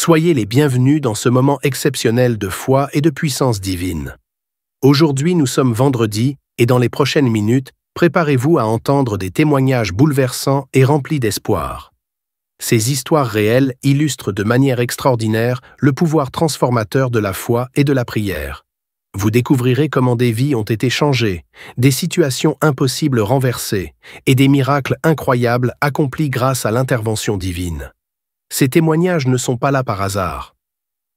Soyez les bienvenus dans ce moment exceptionnel de foi et de puissance divine. Aujourd'hui, nous sommes vendredi et dans les prochaines minutes, préparez-vous à entendre des témoignages bouleversants et remplis d'espoir. Ces histoires réelles illustrent de manière extraordinaire le pouvoir transformateur de la foi et de la prière. Vous découvrirez comment des vies ont été changées, des situations impossibles renversées et des miracles incroyables accomplis grâce à l'intervention divine. Ces témoignages ne sont pas là par hasard.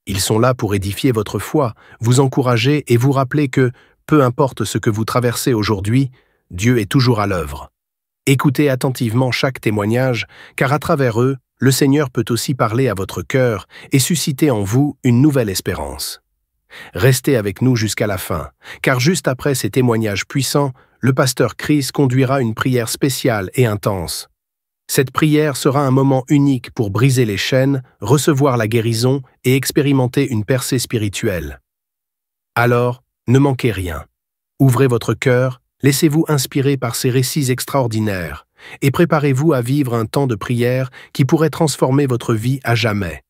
Ils sont là pour édifier votre foi, vous encourager et vous rappeler que, peu importe ce que vous traversez aujourd'hui, Dieu est toujours à l'œuvre. Écoutez attentivement chaque témoignage, car à travers eux, le Seigneur peut aussi parler à votre cœur et susciter en vous une nouvelle espérance. Restez avec nous jusqu'à la fin, car juste après ces témoignages puissants, le pasteur Chris conduira une prière spéciale et intense. Cette prière sera un moment unique pour briser les chaînes, recevoir la guérison et expérimenter une percée spirituelle. Alors, ne manquez rien. Ouvrez votre cœur, laissez-vous inspirer par ces récits extraordinaires et préparez-vous à vivre un temps de prière qui pourrait transformer votre vie à jamais.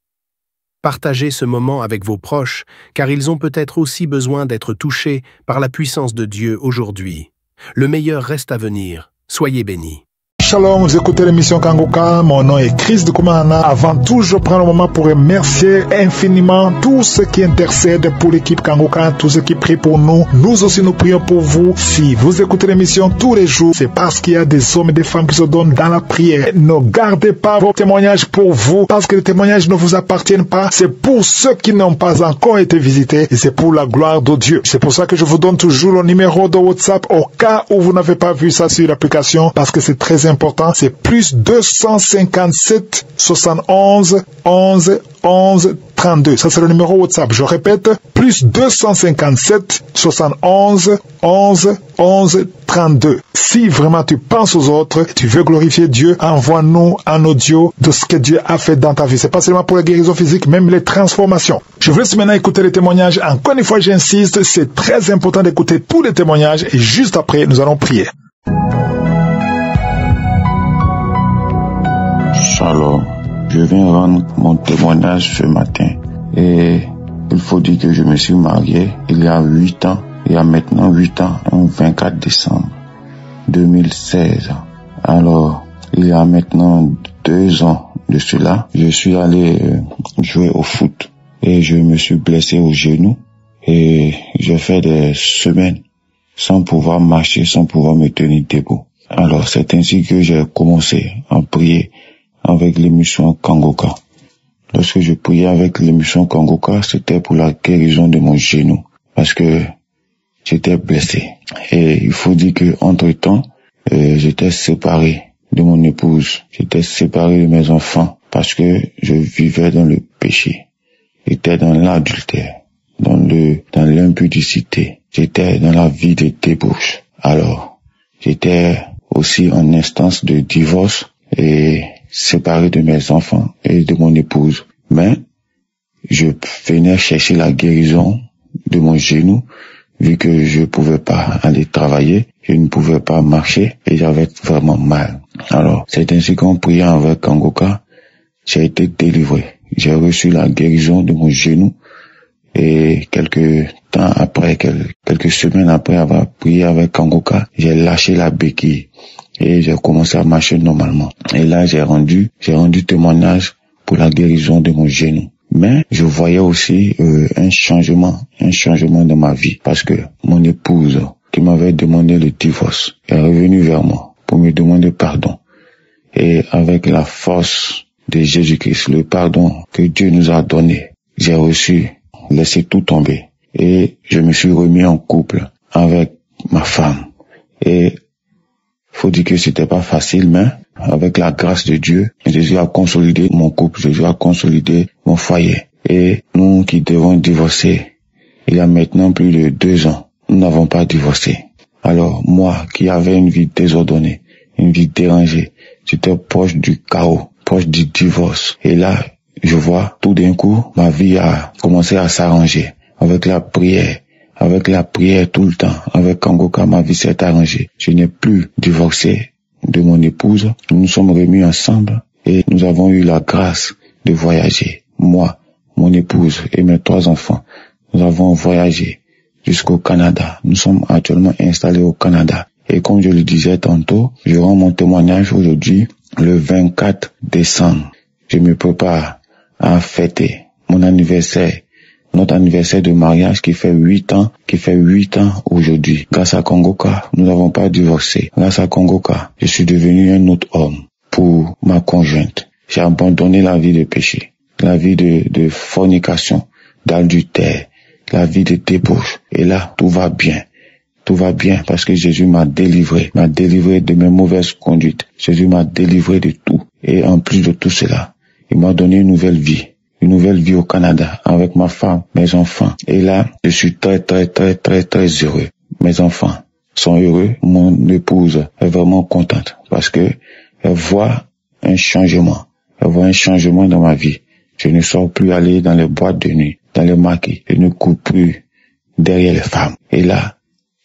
Partagez ce moment avec vos proches, car ils ont peut-être aussi besoin d'être touchés par la puissance de Dieu aujourd'hui. Le meilleur reste à venir. Soyez bénis. Shalom, vous écoutez l'émission Kangoka, mon nom est Chris de Koumana. Avant tout, je prends le moment pour remercier infiniment tous ceux qui intercèdent pour l'équipe Kangoka, tous ceux qui prient pour nous. Nous aussi, nous prions pour vous. Si vous écoutez l'émission tous les jours, c'est parce qu'il y a des hommes et des femmes qui se donnent dans la prière. Ne gardez pas vos témoignages pour vous, parce que les témoignages ne vous appartiennent pas. C'est pour ceux qui n'ont pas encore été visités et c'est pour la gloire de Dieu. C'est pour ça que je vous donne toujours le numéro de WhatsApp au cas où vous n'avez pas vu ça sur l'application, parce que c'est très important. C'est plus 257 71 11 11 32. Ça, c'est le numéro WhatsApp. Je répète, plus 257 71 11 11 32. Si vraiment tu penses aux autres, tu veux glorifier Dieu, envoie-nous un audio de ce que Dieu a fait dans ta vie. C'est pas seulement pour la guérison physique, même les transformations. Je vous laisse maintenant écouter les témoignages. Encore une fois, j'insiste, c'est très important d'écouter tous les témoignages et juste après, nous allons prier. Shalom, je viens rendre mon témoignage ce matin et il faut dire que je me suis marié il y a 8 ans, il y a maintenant 8 ans, le 24 décembre 2016. Alors, il y a maintenant 2 ans de cela, je suis allé jouer au foot et je me suis blessé au genou et j'ai fait des semaines sans pouvoir marcher, sans pouvoir me tenir debout. Alors, c'est ainsi que j'ai commencé à prier avec l'émission Kangoka. Lorsque je priais avec l'émission Kangoka, c'était pour la guérison de mon genou, parce que j'étais blessé. Et il faut dire que entre-temps, j'étais séparé de mon épouse, j'étais séparé de mes enfants, parce que je vivais dans le péché. J'étais dans l'adultère, dans l'impudicité. J'étais dans la vie de débauche. Alors, j'étais aussi en instance de divorce et séparé de mes enfants et de mon épouse. Mais je venais chercher la guérison de mon genou, vu que je pouvais pas aller travailler, je ne pouvais pas marcher et j'avais vraiment mal. Alors, c'est ainsi qu'en priant avec Kangoka, j'ai été délivré. J'ai reçu la guérison de mon genou et quelques semaines après avoir prié avec Kangoka, j'ai lâché la béquille et j'ai commencé à marcher normalement. Et là, j'ai rendu témoignage pour la guérison de mon genou. Mais je voyais aussi un changement dans ma vie, parce que mon épouse qui m'avait demandé le divorce est revenue vers moi pour me demander pardon. Et avec la force de Jésus-Christ, le pardon que Dieu nous a donné, j'ai laissé tout tomber et je me suis remis en couple avec ma femme. Et faut dire que c'était pas facile, mais avec la grâce de Dieu, Jésus a consolidé mon couple, Jésus a consolidé mon foyer. Et nous qui devons divorcer, il y a maintenant plus de 2 ans, nous n'avons pas divorcé. Alors moi qui avais une vie désordonnée, une vie dérangée, j'étais proche du chaos, proche du divorce. Et là, je vois tout d'un coup, ma vie a commencé à s'arranger avec la prière. Avec la prière tout le temps, avec Kangoka, ma vie s'est arrangée. Je n'ai plus divorcé de mon épouse. Nous nous sommes remis ensemble et nous avons eu la grâce de voyager. Moi, mon épouse et mes 3 enfants, nous avons voyagé jusqu'au Canada. Nous sommes actuellement installés au Canada. Et comme je le disais tantôt, je rends mon témoignage aujourd'hui, le 24 décembre. Je me prépare à fêter mon anniversaire, notre anniversaire de mariage qui fait 8 ans aujourd'hui. Grâce à Kongoka, nous n'avons pas divorcé. Grâce à Kongoka, je suis devenu un autre homme pour ma conjointe. J'ai abandonné la vie de péché, la vie de fornication, d'adultère, la vie de débauche. Et là, tout va bien. Tout va bien parce que Jésus m'a délivré de mes mauvaises conduites. Jésus m'a délivré de tout. Et en plus de tout cela, il m'a donné une nouvelle vie au Canada avec ma femme, mes enfants. Et là, je suis très heureux. Mes enfants sont heureux. Mon épouse est vraiment contente parce que elle voit un changement. Elle voit un changement dans ma vie. Je ne sors plus aller dans les boîtes de nuit, dans les maquis. Je ne cours plus derrière les femmes. Et là,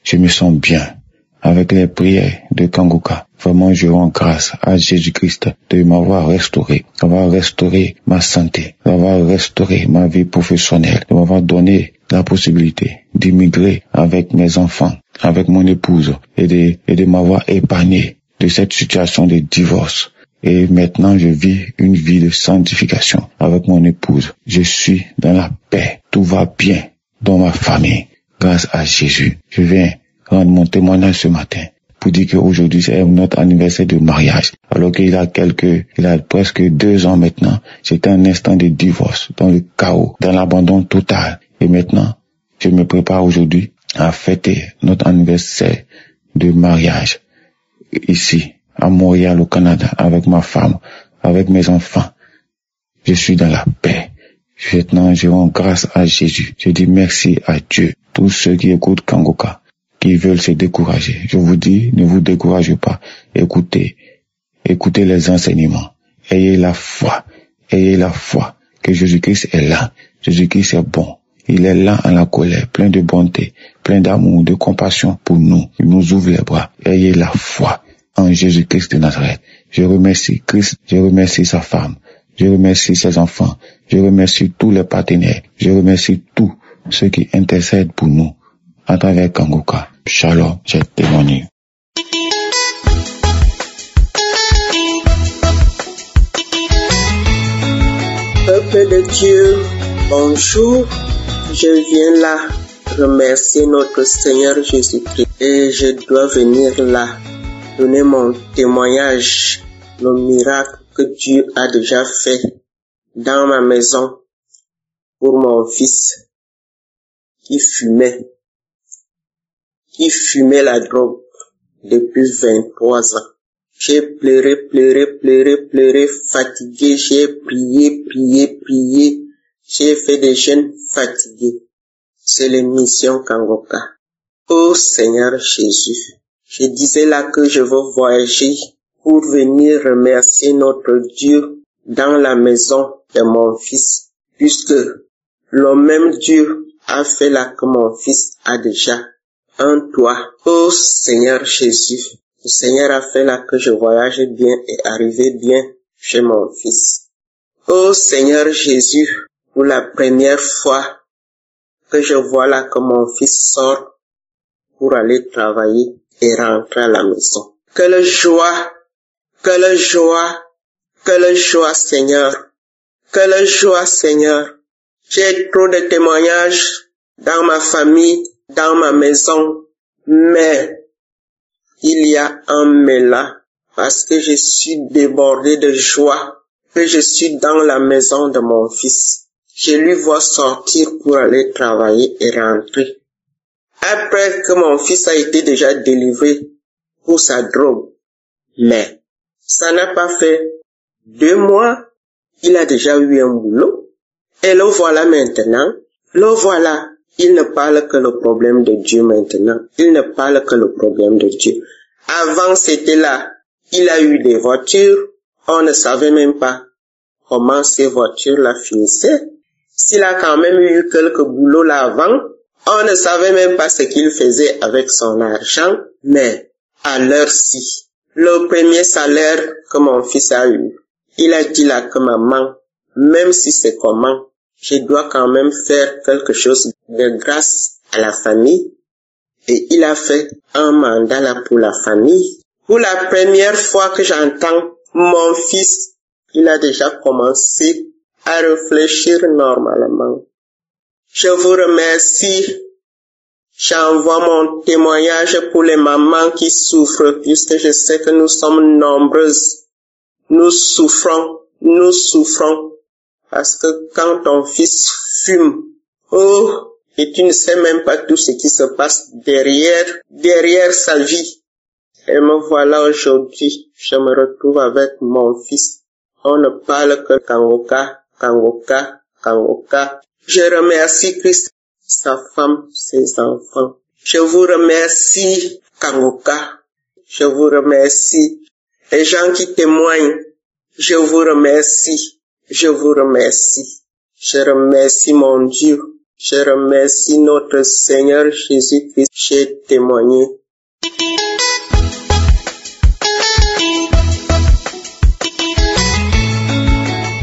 je me sens bien avec les prières de Kangoka. Vraiment, je rends grâce à Jésus-Christ de m'avoir restauré, d'avoir restauré ma santé, d'avoir restauré ma vie professionnelle, de m'avoir donné la possibilité d'immigrer avec mes enfants, avec mon épouse et de m'avoir épargné de cette situation de divorce. Et maintenant, je vis une vie de sanctification avec mon épouse. Je suis dans la paix. Tout va bien dans ma famille. Grâce à Jésus. Je viens rendre mon témoignage ce matin pour dire qu'aujourd'hui c'est notre anniversaire de mariage. Alors qu'il a presque 2 ans maintenant, j'étais un instant de divorce, dans le chaos, dans l'abandon total. Et maintenant, je me prépare aujourd'hui à fêter notre anniversaire de mariage ici, à Montréal, au Canada, avec ma femme, avec mes enfants. Je suis dans la paix. Maintenant, je rends grâce à Jésus. Je dis merci à Dieu. Tous ceux qui écoutent Kangoka, qui veulent se décourager, je vous dis, ne vous découragez pas. Écoutez les enseignements. Ayez la foi que Jésus-Christ est là. Jésus-Christ est bon. Il est là en la colère, plein de bonté, plein d'amour, de compassion pour nous. Il nous ouvre les bras. Ayez la foi en Jésus-Christ de Nazareth. Je remercie Christ, je remercie sa femme, je remercie ses enfants, je remercie tous les partenaires, je remercie tous ceux qui intercèdent pour nous à travers Kangoka. Shalom, j'ai témoigné. Peuple de Dieu, bonjour. Je viens là remercier notre Seigneur Jésus-Christ et je dois venir là donner mon témoignage, le miracle que Dieu a déjà fait dans ma maison pour mon fils qui fumait la drogue depuis 23 ans. J'ai pleuré, fatigué, j'ai prié, j'ai fait des jeûnes fatigués. C'est l'émission Kangoka. Oh Seigneur Jésus, je disais là que je veux voyager pour venir remercier notre Dieu dans la maison de mon fils, puisque le même Dieu a fait là que mon fils a déjà un toit. Oh Seigneur Jésus, le Seigneur a fait là que je voyage bien et arrive bien chez mon fils. Oh Seigneur Jésus, pour la première fois que je vois là que mon fils sort pour aller travailler et rentrer à la maison. Quelle joie, Seigneur. Quelle joie, Seigneur. J'ai trop de témoignages dans ma famille, dans ma maison, mais il y a un mais là, parce que je suis débordé de joie, que je suis dans la maison de mon fils. Je lui vois sortir pour aller travailler et rentrer. Après que mon fils a été déjà délivré pour sa drogue. Mais ça n'a pas fait 2 mois, il a déjà eu un boulot. Et le voilà maintenant, il ne parle que le problème de Dieu maintenant. Il ne parle que le problème de Dieu. Avant c'était là, il a eu des voitures, on ne savait même pas comment ces voitures-là finissaient. S'il a quand même eu quelques boulots là avant, on ne savait même pas ce qu'il faisait avec son argent, mais à l'heure-ci, le premier salaire que mon fils a eu, il a dit là que maman, même si c'est comment, je dois quand même faire quelque chose de grâce à la famille. Et il a fait un mandat là pour la famille. Pour la première fois que j'entends mon fils, il a déjà commencé à réfléchir normalement. Je vous remercie. J'envoie mon témoignage pour les mamans qui souffrent, puisque je sais que nous sommes nombreuses. Nous souffrons, parce que quand ton fils fume, et tu ne sais même pas tout ce qui se passe derrière sa vie. Et me voilà aujourd'hui, je me retrouve avec mon fils. On ne parle que Kangoka. Je remercie Christ, sa femme, ses enfants. Je vous remercie, Kangoka. Je vous remercie. Les gens qui témoignent, je vous remercie. Je remercie mon Dieu. Je remercie notre Seigneur Jésus-Christ. J'ai témoigné.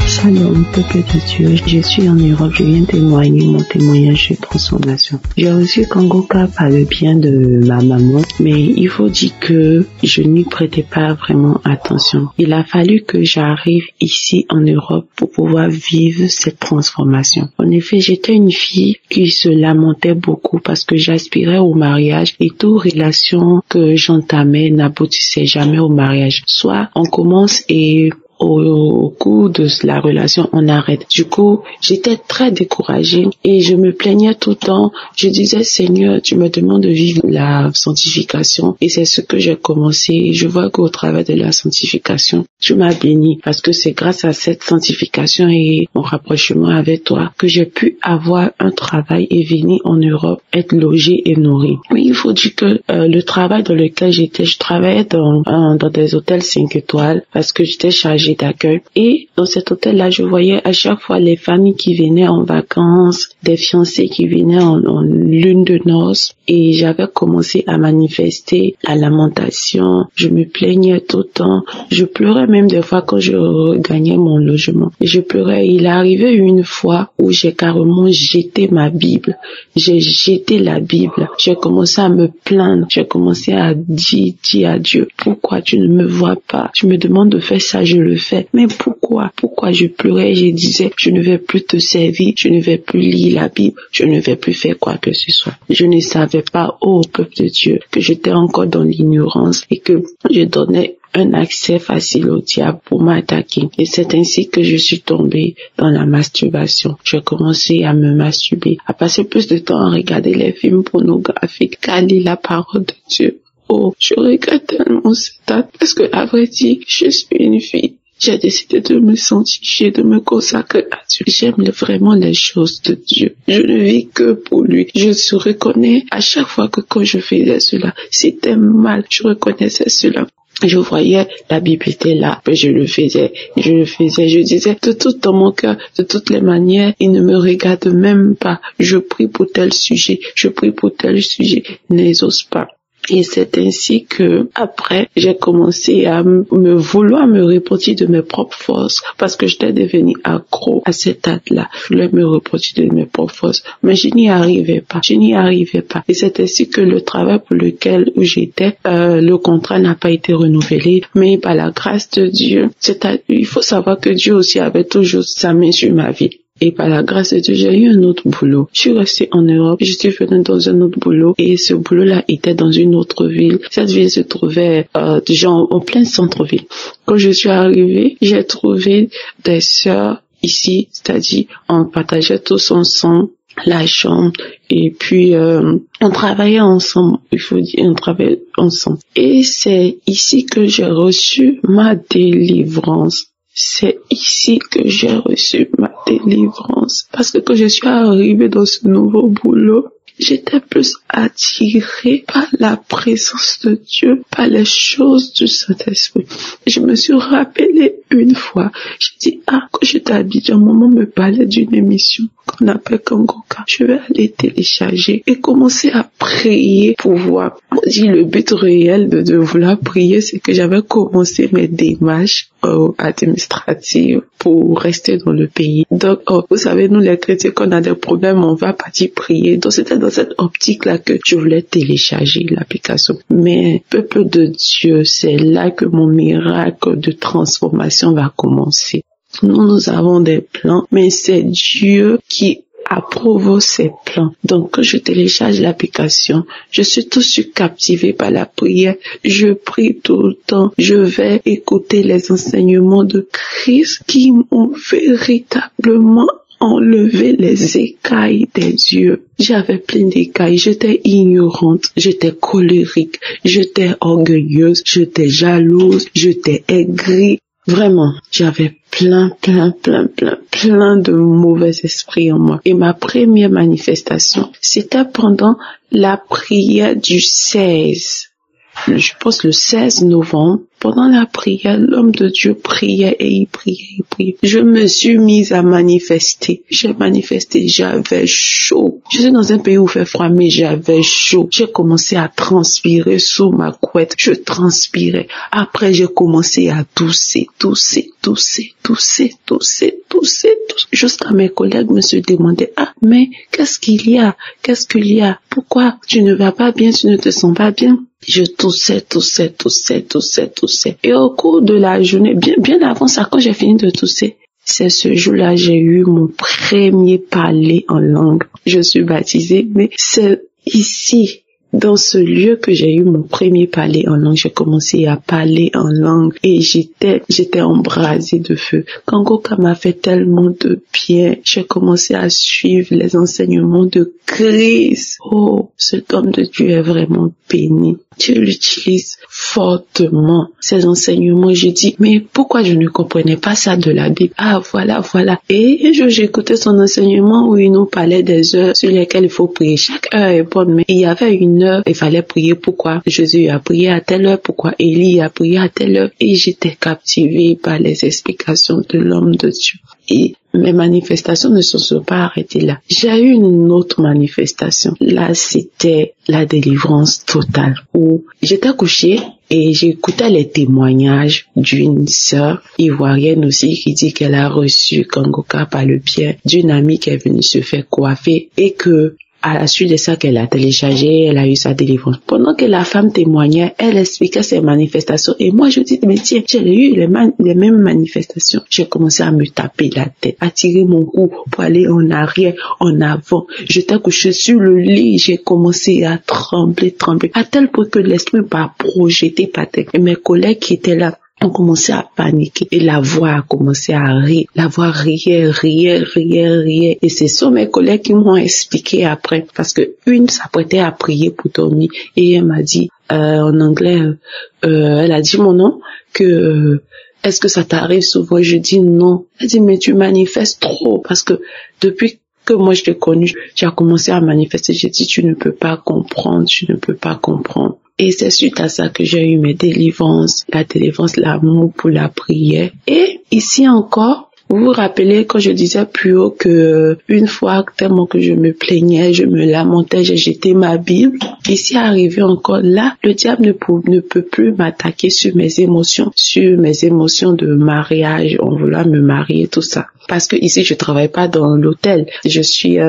Shalom, peuple de Dieu, je suis en Europe, je viens témoigner mon témoignage de transformation. J'ai reçu Kangoka par le bien de ma maman, mais il faut dire que je n'y prêtais pas vraiment attention. Il a fallu que j'arrive ici en Europe pour pouvoir vivre cette transformation. En effet, j'étais une fille qui se lamentait beaucoup parce que j'aspirais au mariage et toute relation que j'entamais n'aboutissait jamais au mariage. Soit on commence et au cours de la relation, on arrête. Du coup, j'étais très découragée et je me plaignais tout le temps. Je disais, Seigneur, tu me demandes de vivre la sanctification et c'est ce que j'ai commencé. Je vois qu'au travers de la sanctification, tu m'as béni parce que c'est grâce à cette sanctification et mon rapprochement avec toi que j'ai pu avoir un travail et venir en Europe, être logée et nourrie. Oui, il faut dire que le travail dans lequel j'étais, je travaillais dans des hôtels 5 étoiles parce que j'étais chargée d'accueil. Et dans cet hôtel-là, je voyais à chaque fois les familles qui venaient en vacances, des fiancés qui venaient en lune de noces. Et j'avais commencé à manifester la lamentation. Je me plaignais tout le temps. Je pleurais même des fois quand je regagnais mon logement. Et je pleurais. Il est arrivé une fois où j'ai carrément jeté ma Bible. J'ai jeté la Bible. J'ai commencé à me plaindre. J'ai commencé à dire à Dieu, pourquoi tu ne me vois pas? Tu me demandes de faire ça, je le fais. Mais pourquoi je pleurais? Je disais, je ne vais plus te servir, je ne vais plus lire la Bible, je ne vais plus faire quoi que ce soit. Je ne savais pas, ô peuple de Dieu, que j'étais encore dans l'ignorance et que je donnais un accès facile au diable pour m'attaquer. Et c'est ainsi que je suis tombée dans la masturbation. J'ai commencé à me masturber, à passer plus de temps à regarder les films pornographiques qu'à lire la parole de Dieu. Oh, je regrette tellement cette date parce que, à vrai dire, je suis une fille. J'ai décidé de me sanctifier, de me consacrer à Dieu. J'aime vraiment les choses de Dieu. Je ne vis que pour lui. Je se reconnais à chaque fois que quand je faisais cela, c'était mal. Je reconnaissais cela. Je voyais, la Bible était là, mais je le faisais, je disais, de tout dans mon cœur, de toutes les manières, il ne me regarde même pas. Je prie pour tel sujet, n'exauce pas. Et c'est ainsi que, après, j'ai commencé à vouloir me repentir de mes propres forces, parce que j'étais devenue accro à cette date-là. Je voulais me repentir de mes propres forces, mais je n'y arrivais pas. Et c'est ainsi que le travail pour lequel j'étais, le contrat n'a pas été renouvelé, mais par la grâce de Dieu, il faut savoir que Dieu aussi avait toujours sa main sur ma vie. Et par la grâce de Dieu, j'ai eu un autre boulot. Je suis restée en Europe, je suis venue dans un autre boulot et ce boulot-là était dans une autre ville. Cette ville se trouvait déjà en plein centre-ville. Quand je suis arrivée, j'ai trouvé des sœurs ici, c'est-à-dire on partageait tous ensemble la chambre et puis on travaillait ensemble, on travaillait ensemble. Et c'est ici que j'ai reçu ma délivrance. C'est ici que j'ai reçu ma délivrance. Parce que quand je suis arrivée dans ce nouveau boulot, j'étais plus attirée par la présence de Dieu, par les choses du Saint-Esprit. Je me suis rappelé une fois, j'ai dit, quand j'étais à Abidjan, maman me parlait d'une émission qu'on appelle Kangoka. Je vais aller télécharger et commencer à prier pour voir. On dit le but réel de vouloir prier, c'est que j'avais commencé mes démarches administratives pour rester dans le pays. Donc, vous savez, nous les chrétiens, quand on a des problèmes, on va partir prier. Donc, c'était dans cette optique-là que je voulais télécharger l'application. Mais, peuple de Dieu, c'est là que mon miracle de transformation va commencer. Nous avons des plans, mais c'est Dieu qui approuve ces plans. Donc, quand je télécharge l'application, je suis tout de suite captivée par la prière. Je prie tout le temps. Je vais écouter les enseignements de Christ qui m'ont véritablement enlevé les écailles des yeux. J'avais plein d'écailles. J'étais ignorante. J'étais colérique. J'étais orgueilleuse. J'étais jalouse. J'étais aigrie. Vraiment, j'avais plein de mauvais esprits en moi. Et ma première manifestation, c'était pendant la prière du 16. Je pense le 16 novembre. Pendant la prière, l'homme de Dieu priait et il priait. Je me suis mise à manifester. J'ai manifesté, j'avais chaud. Je suis dans un pays où il fait froid, mais j'avais chaud. J'ai commencé à transpirer sous ma couette. Je transpirais. Après, j'ai commencé à tousser. Jusqu'à mes collègues me se demandaient, mais qu'est-ce qu'il y a? Pourquoi tu ne vas pas bien? Tu ne te sens pas bien? Je toussais. Et au cours de la journée, bien avant ça, quand j'ai fini de tousser, c'est ce jour-là, j'ai eu mon premier parler en langue. Je suis baptisée, mais c'est ici, dans ce lieu que j'ai eu mon premier parler en langue. J'ai commencé à parler en langue et j'étais embrasée de feu. Kangoka m'a fait tellement de bien. J'ai commencé à suivre les enseignements de Christ. Oh, cet homme de Dieu est vraiment béni. Dieu l'utilise fortement, ces enseignements. J'ai dit, mais pourquoi je ne comprenais pas ça de la Bible? Voilà. Et un jour, j'écoutais son enseignement où il nous parlait des heures sur lesquelles il faut prier. Chaque heure est bonne, mais il y avait une heure, il fallait prier. Pourquoi Jésus a prié à telle heure? Pourquoi Élie a prié à telle heure? Et j'étais captivée par les explications de l'homme de Dieu. Et mes manifestations ne se sont pas arrêtées là. J'ai eu une autre manifestation. Là, c'était la délivrance totale où j'étais couchée et j'écoutais les témoignages d'une sœur ivoirienne aussi qui dit qu'elle a reçu Kangoka par le biais d'une amie qui est venue se faire coiffer et que à la suite de ça qu'elle a téléchargé, elle a eu sa délivrance. Pendant que la femme témoignait, elle expliquait ses manifestations. Et moi, je dis, mais tiens, j'ai eu les mêmes manifestations. J'ai commencé à me taper la tête, à tirer mon cou pour aller en arrière, en avant. J'étais couchée sur le lit, j'ai commencé à trembler, à tel point que l'esprit m'a projeté par terre. Et mes collègues qui étaient là, on commençait à paniquer et la voix a commencé à rire. La voix riait. Et ce sont mes collègues qui m'ont expliqué après parce que une s'apprêtait à prier pour dormir et elle m'a dit en anglais, elle a dit mon nom que est-ce que ça t'arrive souvent? Je dis non. Elle dit mais tu manifestes trop parce que depuis que moi je t'ai connu, tu as commencé à manifester. J'ai dit tu ne peux pas comprendre. Et c'est suite à ça que j'ai eu mes délivrances, la délivrance, l'amour pour la prière. Et ici encore, vous vous rappelez quand je disais plus haut que une fois tellement que je me plaignais, je me lamentais, j'ai jeté ma Bible. Ici arrivé encore là, le diable ne peut plus m'attaquer sur mes émotions de mariage, on voulait me marier, tout ça. Parce que ici je travaille pas dans l'hôtel, je suis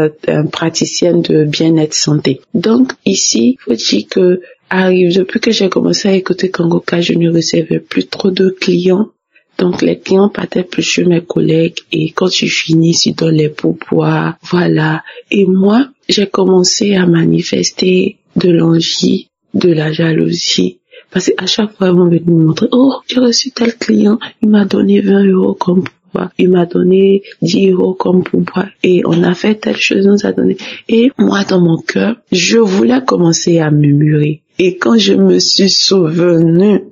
praticienne de bien-être santé. Donc ici, faut dire que depuis que j'ai commencé à écouter Kangoka, je ne recevais plus trop de clients. Donc, les clients partaient plus chez mes collègues et quand je finis, ils donnent les pourboires, voilà. Et moi, j'ai commencé à manifester de l'envie, de la jalousie. Parce qu'à chaque fois, ils vont venir me montrer, oh, j'ai reçu tel client, il m'a donné 20 € comme pourboire, il m'a donné 10 € comme pourboire et on a fait telle chose, on nous a donné. Et moi, dans mon cœur, je voulais commencer à murmurer. Et quand je me suis souvenue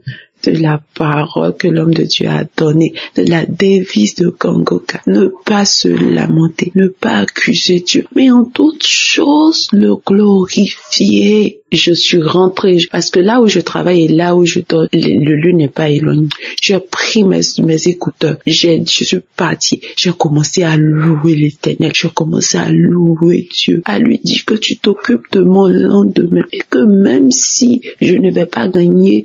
de la parole que l'homme de Dieu a donnée, de la devise de Kangoka, ne pas se lamenter, ne pas accuser Dieu, mais en toute chose le glorifier. je suis rentrée, parce que là où je travaille et là où je dors, le lieu n'est pas éloigné. J'ai pris mes écouteurs, je suis partie, j'ai commencé à louer l'Éternel, j'ai commencé à louer Dieu, à lui dire que tu t'occupes de mon lendemain et que même si je ne vais pas gagner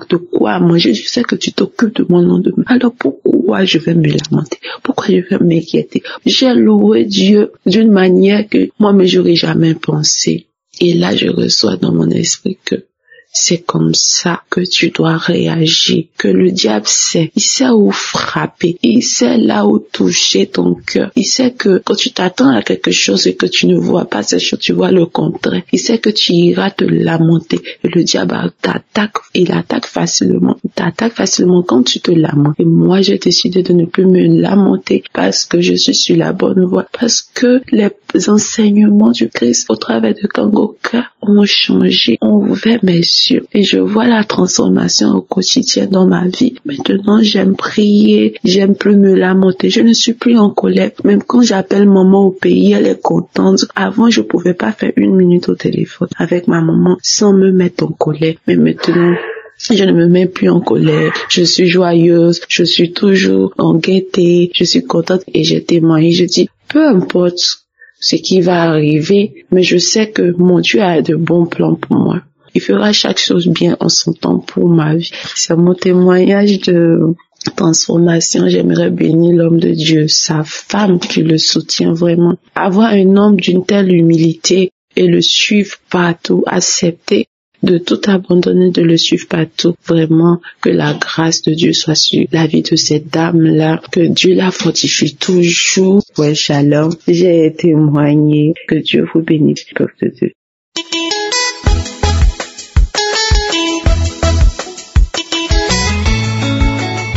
de quoi manger, je sais que tu t'occupes de mon lendemain. Alors pourquoi je vais me lamenter? Pourquoi je vais m'inquiéter? J'ai loué Dieu d'une manière que moi-même j'aurais jamais pensé. Et là, je reçois dans mon esprit que c'est comme ça que tu dois réagir, que le diable sait, il sait où frapper, il sait là où toucher ton cœur, il sait que quand tu t'attends à quelque chose et que tu ne vois pas cette chose, tu vois le contraire, il sait que tu iras te lamenter et le diable t'attaque, il attaque facilement quand tu te lamentes. Et moi, j'ai décidé de ne plus me lamenter parce que je suis sur la bonne voie, parce que les enseignements du Christ au travers de Kangoka ont changé, ont ouvert mes yeux et je vois la transformation au quotidien dans ma vie. Maintenant, j'aime prier, j'aime plus me lamenter, je ne suis plus en colère. Même quand j'appelle maman au pays, elle est contente. Avant, je pouvais pas faire 1 minute au téléphone avec ma maman sans me mettre en colère. Mais maintenant, je ne me mets plus en colère, je suis joyeuse, je suis toujours en gaieté, je suis contente et j'ai témoigné, je dis, peu importe ce qui va arriver, mais je sais que mon Dieu a de bons plans pour moi. Il fera chaque chose bien en son temps pour ma vie. C'est mon témoignage de transformation. J'aimerais bénir l'homme de Dieu, sa femme qui le soutient vraiment. Avoir un homme d'une telle humilité et le suivre partout, accepter de tout abandonner, de le suivre partout. Vraiment, que la grâce de Dieu soit sur la vie de cette dame-là, que Dieu la fortifie toujours. Ouais, shalom. J'ai témoigné. Que Dieu vous bénisse, peuple de Dieu.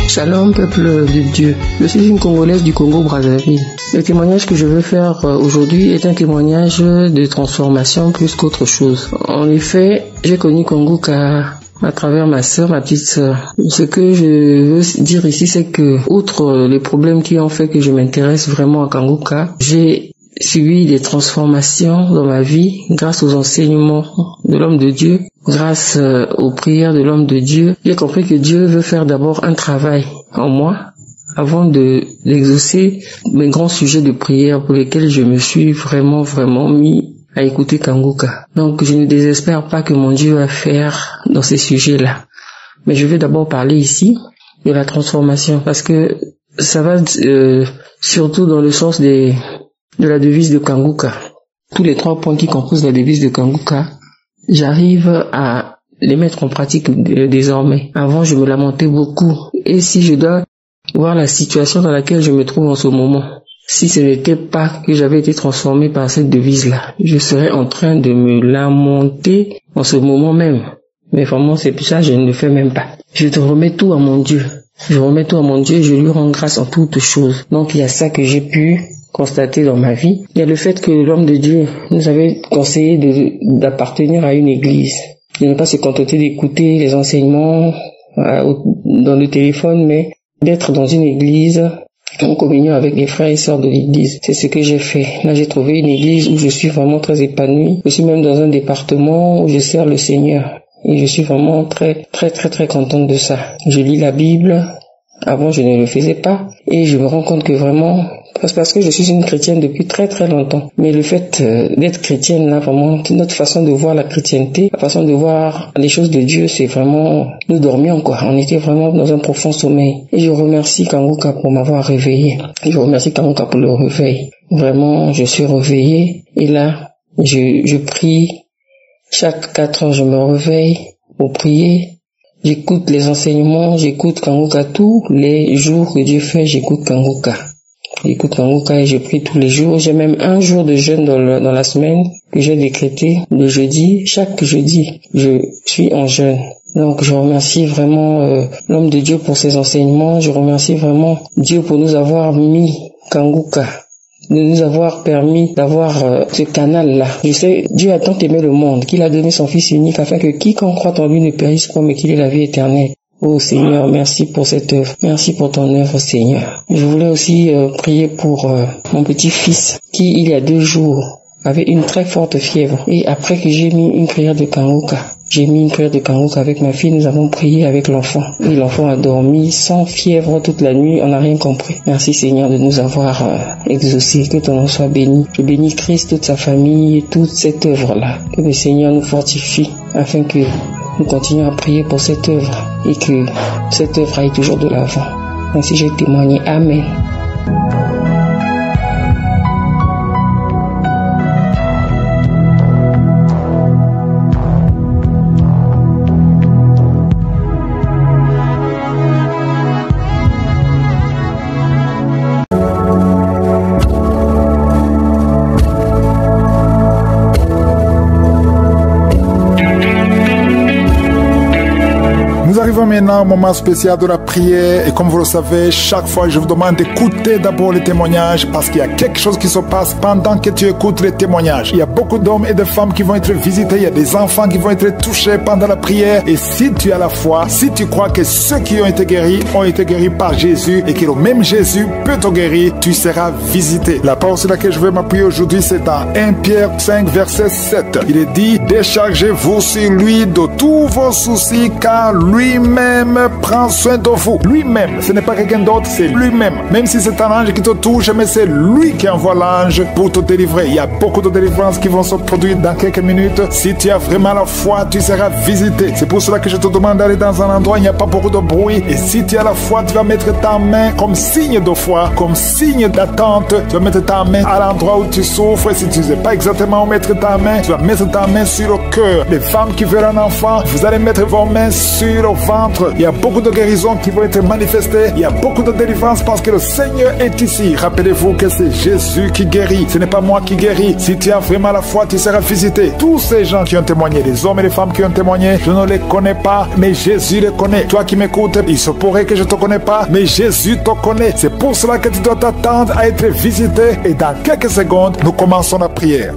Shalom, peuple de Dieu. Je suis une Congolaise du Congo-Brazzaville. Le témoignage que je veux faire aujourd'hui est un témoignage de transformation plus qu'autre chose. En effet, j'ai connu Kangoka à travers ma sœur, ma petite sœur. Ce que je veux dire ici, c'est que, outre les problèmes qui ont fait que je m'intéresse vraiment à Kangoka, j'ai subi des transformations dans ma vie grâce aux enseignements de l'homme de Dieu, grâce aux prières de l'homme de Dieu. J'ai compris que Dieu veut faire d'abord un travail en moi avant d'exaucer mes grands sujets de prière pour lesquels je me suis vraiment mis à écouter Kangoka. Donc je ne désespère pas que mon Dieu va faire dans ces sujets-là. Mais je vais d'abord parler ici de la transformation parce que ça va surtout dans le sens de la devise de Kangoka. Tous les 3 points qui composent la devise de Kangoka, j'arrive à les mettre en pratique désormais. Avant, je me lamentais beaucoup. Et si je dois voir la situation dans laquelle je me trouve en ce moment, si ce n'était pas que j'avais été transformé par cette devise-là, je serais en train de me lamenter en ce moment même. Mais vraiment, c'est pour ça que je ne le fais même pas. Je te remets tout à mon Dieu. Je remets tout à mon Dieu et je lui rends grâce en toutes choses. Donc, il y a ça que j'ai pu constater dans ma vie. Il y a le fait que l'homme de Dieu nous avait conseillé d'appartenir à une église, de ne pas se contenter d'écouter les enseignements dans le téléphone, mais d'être dans une église en communion avec les frères et sœurs de l'église. C'est ce que j'ai fait. Là, j'ai trouvé une église où je suis vraiment très épanouie. Je suis même dans un département où je sers le Seigneur. Et je suis vraiment très contente de ça. Je lis la Bible. Avant, je ne le faisais pas. Et je me rends compte que vraiment, parce que je suis une chrétienne depuis très longtemps. Mais le fait d'être chrétienne, là, vraiment, notre façon de voir la chrétienté, la façon de voir les choses de Dieu, c'est vraiment, nous dormions, quoi. On était vraiment dans un profond sommeil. Et je remercie Kangoka pour m'avoir réveillé. Je remercie Kangoka pour le réveil. Vraiment, je suis réveillé. Et là, je prie. Chaque 4 heures, je me réveille pour prier. J'écoute les enseignements, j'écoute Kangoka tous les jours que Dieu fait, j'écoute Kangoka. J'écoute Kangoka et je prie tous les jours. J'ai même un jour de jeûne dans la semaine que j'ai décrété, le jeudi. Chaque jeudi, je suis en jeûne. Donc je remercie vraiment l'homme de Dieu pour ses enseignements. Je remercie vraiment Dieu pour nous avoir mis Kangoka, de nous avoir permis d'avoir ce canal-là. Je sais, Dieu a tant aimé le monde qu'il a donné son Fils unique afin que quiconque croit en lui ne périsse pas mais qu'il ait la vie éternelle. Oh Seigneur, merci pour cette œuvre. Merci pour ton œuvre, Seigneur. Je voulais aussi prier pour mon petit-fils qui, il y a 2 jours, avait une très forte fièvre. Et après que j'ai mis une prière de Kangoka, avec ma fille, nous avons prié avec l'enfant. Et l'enfant a dormi sans fièvre toute la nuit, on n'a rien compris. Merci Seigneur de nous avoir exaucés, que ton nom soit béni. Je bénis Christ, toute sa famille, toute cette œuvre-là. Que le Seigneur nous fortifie afin que nous continuions à prier pour cette œuvre et que cette œuvre aille toujours de l'avant. Ainsi j'ai témoigné. Amen. Maintenant, moment spécial de la prière, et comme vous le savez, chaque fois je vous demande d'écouter d'abord les témoignages, parce qu'il y a quelque chose qui se passe pendant que tu écoutes les témoignages. Il y a beaucoup d'hommes et de femmes qui vont être visités, il y a des enfants qui vont être touchés pendant la prière, et si tu as la foi, si tu crois que ceux qui ont été guéris par Jésus et que le même Jésus peut te guérir, tu seras visité. La parole sur laquelle je vais m'appuyer aujourd'hui, c'est dans 1 Pierre 5 verset 7. Il est dit: déchargez-vous sur lui de tous vos soucis, car lui-même prend soin de vous. Lui-même, ce n'est pas quelqu'un d'autre, c'est lui-même. Même si c'est un ange qui te touche, mais c'est lui qui envoie l'ange pour te délivrer. Il y a beaucoup de délivrances qui vont se produire dans quelques minutes. Si tu as vraiment la foi, tu seras visité. C'est pour cela que je te demande d'aller dans un endroit où il n'y a pas beaucoup de bruit. Et si tu as la foi, tu vas mettre ta main comme signe de foi, comme signe d'attente. Tu vas mettre ta main à l'endroit où tu souffres. Si tu ne sais pas exactement où mettre ta main, tu vas mettre ta main sur le cœur. Les femmes qui veulent un enfant, vous allez mettre vos mains sur le ventre. Il y a beaucoup de guérisons qui vont être manifestées. Il y a beaucoup de délivrance parce que le Seigneur est ici. Rappelez-vous que c'est Jésus qui guérit. Ce n'est pas moi qui guéris. Si tu as vraiment la foi, tu seras visité. Tous ces gens qui ont témoigné, les hommes et les femmes qui ont témoigné, je ne les connais pas, mais Jésus les connaît. Toi qui m'écoutes, il se pourrait que je ne te connais pas, mais Jésus te connaît. C'est pour cela que tu dois t'attendre à être visité. Et dans quelques secondes, nous commençons la prière.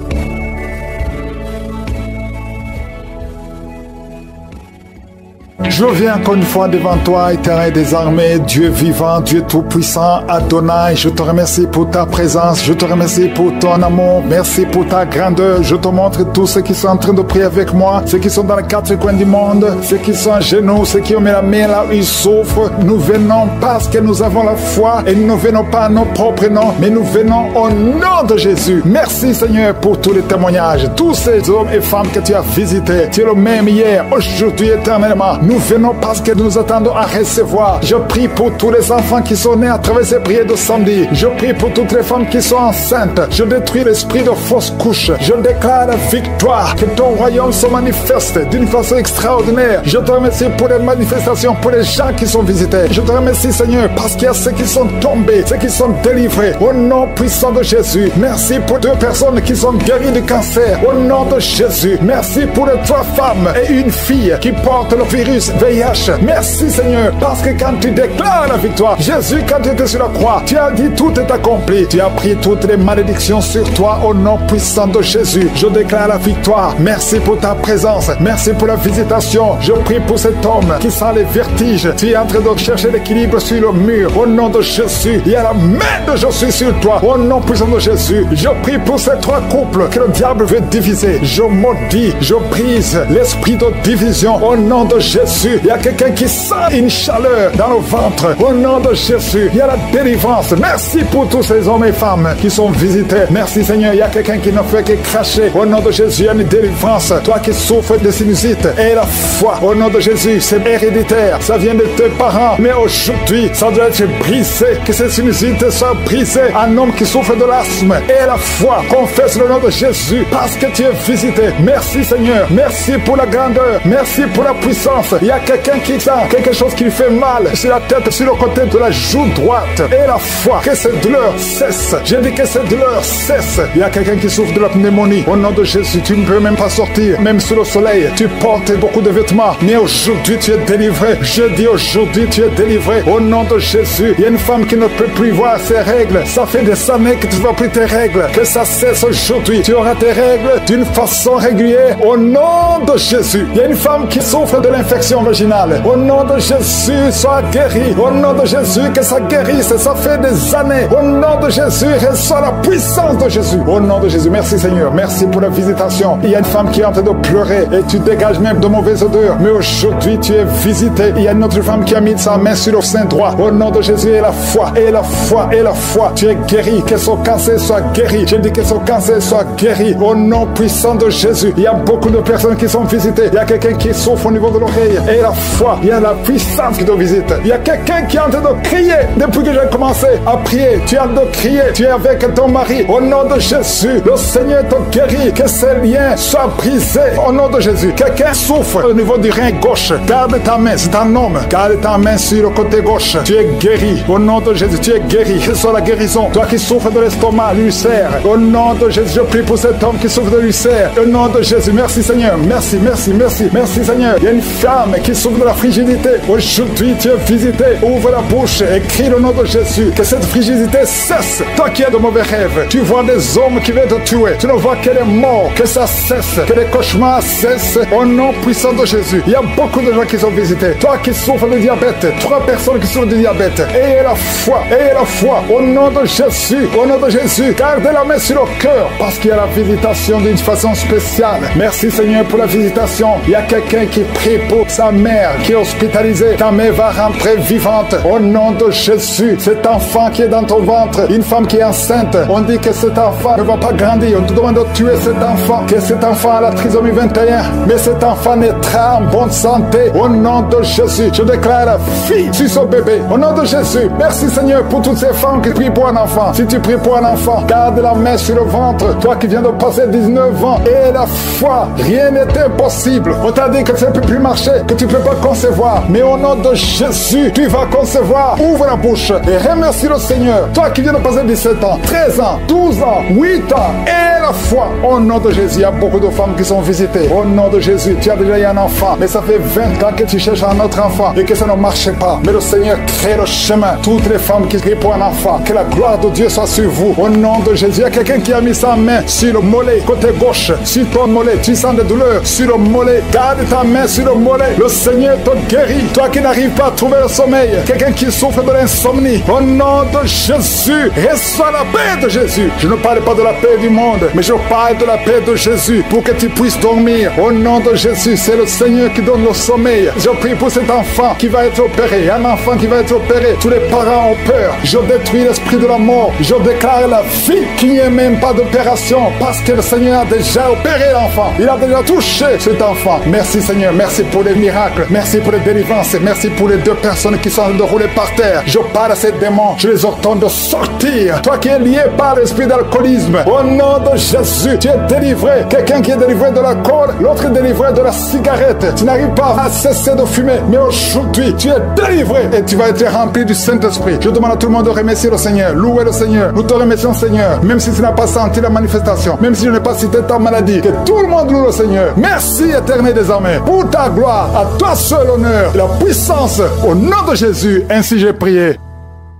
Je viens encore une fois devant toi, Éternel des armées, Dieu vivant, Dieu tout-puissant, Adonai. Je te remercie pour ta présence, je te remercie pour ton amour, merci pour ta grandeur. Je te montre tous ceux qui sont en train de prier avec moi, ceux qui sont dans les quatre coins du monde, ceux qui sont à genoux, ceux qui ont mis la main là où ils souffrent. Nous venons parce que nous avons la foi et nous ne venons pas à nos propres noms, mais nous venons au nom de Jésus. Merci Seigneur pour tous les témoignages, tous ces hommes et femmes que tu as visités. Tu es le même hier, aujourd'hui, éternellement. Nous venons parce que nous attendons à recevoir. Je prie pour tous les enfants qui sont nés à travers ces prières de samedi. Je prie pour toutes les femmes qui sont enceintes. Je détruis l'esprit de fausse couche. Je déclare la victoire. Que ton royaume se manifeste d'une façon extraordinaire. Je te remercie pour les manifestations, pour les gens qui sont visités. Je te remercie Seigneur parce qu'il y a ceux qui sont tombés, ceux qui sont délivrés. Au nom puissant de Jésus. Merci pour 2 personnes qui sont guéries du cancer. Au nom de Jésus. Merci pour les 3 femmes et une fille qui portent le virus VIH. Merci Seigneur, parce que quand tu déclares la victoire, Jésus, quand tu étais sur la croix, tu as dit tout est accompli. Tu as pris toutes les malédictions sur toi au nom puissant de Jésus. Je déclare la victoire. Merci pour ta présence. Merci pour la visitation. Je prie pour cet homme qui sent les vertiges. Tu es en train de chercher l'équilibre sur le mur. Au nom de Jésus, il y a la main de Jésus sur toi. Au nom puissant de Jésus, je prie pour ces 3 couples que le diable veut diviser. Je maudis, je brise l'esprit de division. Au nom de Jésus, il y a quelqu'un qui sent une chaleur dans le ventre. Au nom de Jésus, il y a la délivrance. Merci pour tous ces hommes et femmes qui sont visités. Merci Seigneur, il y a quelqu'un qui ne fait que cracher. Au nom de Jésus, il y a une délivrance. Toi qui souffres de sinusite, et la foi. Au nom de Jésus, c'est héréditaire. Ça vient de tes parents. Mais aujourd'hui, ça doit être brisé. Que ces sinusites soient brisées. Un homme qui souffre de l'asthme, et la foi. Confesse le nom de Jésus parce que tu es visité. Merci Seigneur. Merci pour la grandeur. Merci pour la puissance. Il y a quelqu'un qui sent quelque chose qui lui fait mal sur la tête, sur le côté de la joue droite. Et la foi, que cette douleur cesse. J'ai dit que cette douleur cesse. Il y a quelqu'un qui souffre de la pneumonie. Au nom de Jésus, tu ne peux même pas sortir. Même sous le soleil, tu portes beaucoup de vêtements. Mais aujourd'hui, tu es délivré. Je dis aujourd'hui, tu es délivré. Au nom de Jésus, il y a une femme qui ne peut plus voir ses règles. Ça fait des années que tu ne vois plus tes règles. Que ça cesse aujourd'hui. Tu auras tes règles d'une façon régulière. Au nom de Jésus, il y a une femme qui souffre de l'infection infection vaginale. Au nom de Jésus, sois guéri. Au nom de Jésus, que ça guérisse. Ça fait des années. Au nom de Jésus, reçois la puissance de Jésus. Au nom de Jésus, merci Seigneur. Merci pour la visitation. Il y a une femme qui est en train de pleurer et tu dégages même de mauvaises odeurs. Mais aujourd'hui, tu es visité. Il y a une autre femme qui a mis sa main sur le sein droit. Au nom de Jésus, et la foi, et la foi, et la foi. Tu es guéri. Que son cancer soit guéri. Je dis que son cancer soit guéri. Au nom puissant de Jésus. Il y a beaucoup de personnes qui sont visitées. Il y a quelqu'un qui souffre au niveau de l'oreille. Et la foi, il y a la puissance qui te visite. Il y a quelqu'un qui est en train de crier. Depuis que j'ai commencé à prier, tu es en train de crier. Tu es avec ton mari. Au nom de Jésus, le Seigneur te guérit. Que ces liens soient brisés. Au nom de Jésus. Quelqu'un souffre au niveau du rein gauche. Garde ta main. C'est un homme. Garde ta main sur le côté gauche. Tu es guéri. Au nom de Jésus, tu es guéri. Que soit la guérison. Toi qui souffres de l'estomac, l'ulcère. Au nom de Jésus, je prie pour cet homme qui souffre de l'ulcère. Au nom de Jésus, merci Seigneur. Merci, merci, merci. Merci Seigneur. Il y a une femme qui souffre de la frigidité. Aujourd'hui, tu es visité. Ouvre la bouche et crie le nom de Jésus. Que cette frigidité cesse. Toi qui as de mauvais rêves, tu vois des hommes qui veulent te tuer. Tu ne vois qu'elle est morte. Que ça cesse. Que les cauchemars cessent. Au nom puissant de Jésus. Il y a beaucoup de gens qui sont visités. Toi qui souffres de diabète. 3 personnes qui souffrent de diabète. Ayez la foi. Ayez la foi. Au nom de Jésus. Au nom de Jésus. Gardez la main sur le cœur. Parce qu'il y a la visitation d'une façon spéciale. Merci Seigneur pour la visitation. Il y a quelqu'un qui prie pour sa mère qui est hospitalisée. Ta mère va rentrer vivante. Au nom de Jésus. Cet enfant qui est dans ton ventre. Une femme qui est enceinte. On dit que cet enfant ne va pas grandir. On te demande de tuer cet enfant. Que cet enfant a la trisomie 21. Mais cet enfant naîtra en bonne santé. Au nom de Jésus. Je déclare la vie sur son bébé. Au nom de Jésus. Merci Seigneur pour toutes ces femmes qui prient pour un enfant. Si tu pries pour un enfant, garde la main sur le ventre. Toi qui viens de passer 19 ans. Et la foi. Rien n'est impossible. On t'a dit que ça ne peut plus marcher. Que tu ne peux pas concevoir. Mais au nom de Jésus, tu vas concevoir. Ouvre la bouche et remercie le Seigneur. Toi qui viens de passer 17 ans, 13 ans, 12 ans, 8 ans. Et la foi. Au nom de Jésus, il y a beaucoup de femmes qui sont visitées. Au nom de Jésus, tu as déjà eu un enfant. Mais ça fait 20 ans que tu cherches un autre enfant et que ça ne marche pas. Mais le Seigneur crée le chemin. Toutes les femmes qui crient pour un enfant, que la gloire de Dieu soit sur vous. Au nom de Jésus, il y a quelqu'un qui a mis sa main sur le mollet, côté gauche, sur ton mollet. Tu sens des douleurs sur le mollet. Garde ta main sur le mollet. Le Seigneur te guérit. Toi qui n'arrives pas à trouver le sommeil, quelqu'un qui souffre de l'insomnie, au nom de Jésus, reçois la paix de Jésus. Je ne parle pas de la paix du monde, mais je parle de la paix de Jésus pour que tu puisses dormir. Au nom de Jésus, c'est le Seigneur qui donne le sommeil. Je prie pour cet enfant qui va être opéré. Un enfant qui va être opéré. Tous les parents ont peur. Je détruis l'esprit de la mort. Je déclare la vie qu'il n'y ait même pas d'opération parce que le Seigneur a déjà opéré l'enfant. Il a déjà touché cet enfant. Merci Seigneur. Merci pour les miracles. Merci pour les délivrances. Merci pour les 2 personnes qui sont en train de rouler par terre. Je parle à ces démons. Je les ordonne de sortir. Toi qui es lié par l'esprit d'alcoolisme, au nom de Jésus, tu es délivré. Quelqu'un qui est délivré de l'alcool, l'autre est délivré de la cigarette. Tu n'arrives pas à cesser de fumer, mais aujourd'hui, tu es délivré et tu vas être rempli du Saint-Esprit. Je demande à tout le monde de remercier le Seigneur. Louer le Seigneur. Nous te remercions, Seigneur. Même si tu n'as pas senti la manifestation, même si je n'ai pas cité ta maladie, que tout le monde loue le Seigneur. Merci, éternel des armées, pour ta gloire. À toi seul l'honneur, la puissance, au nom de Jésus. Ainsi j'ai prié.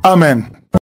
Amen.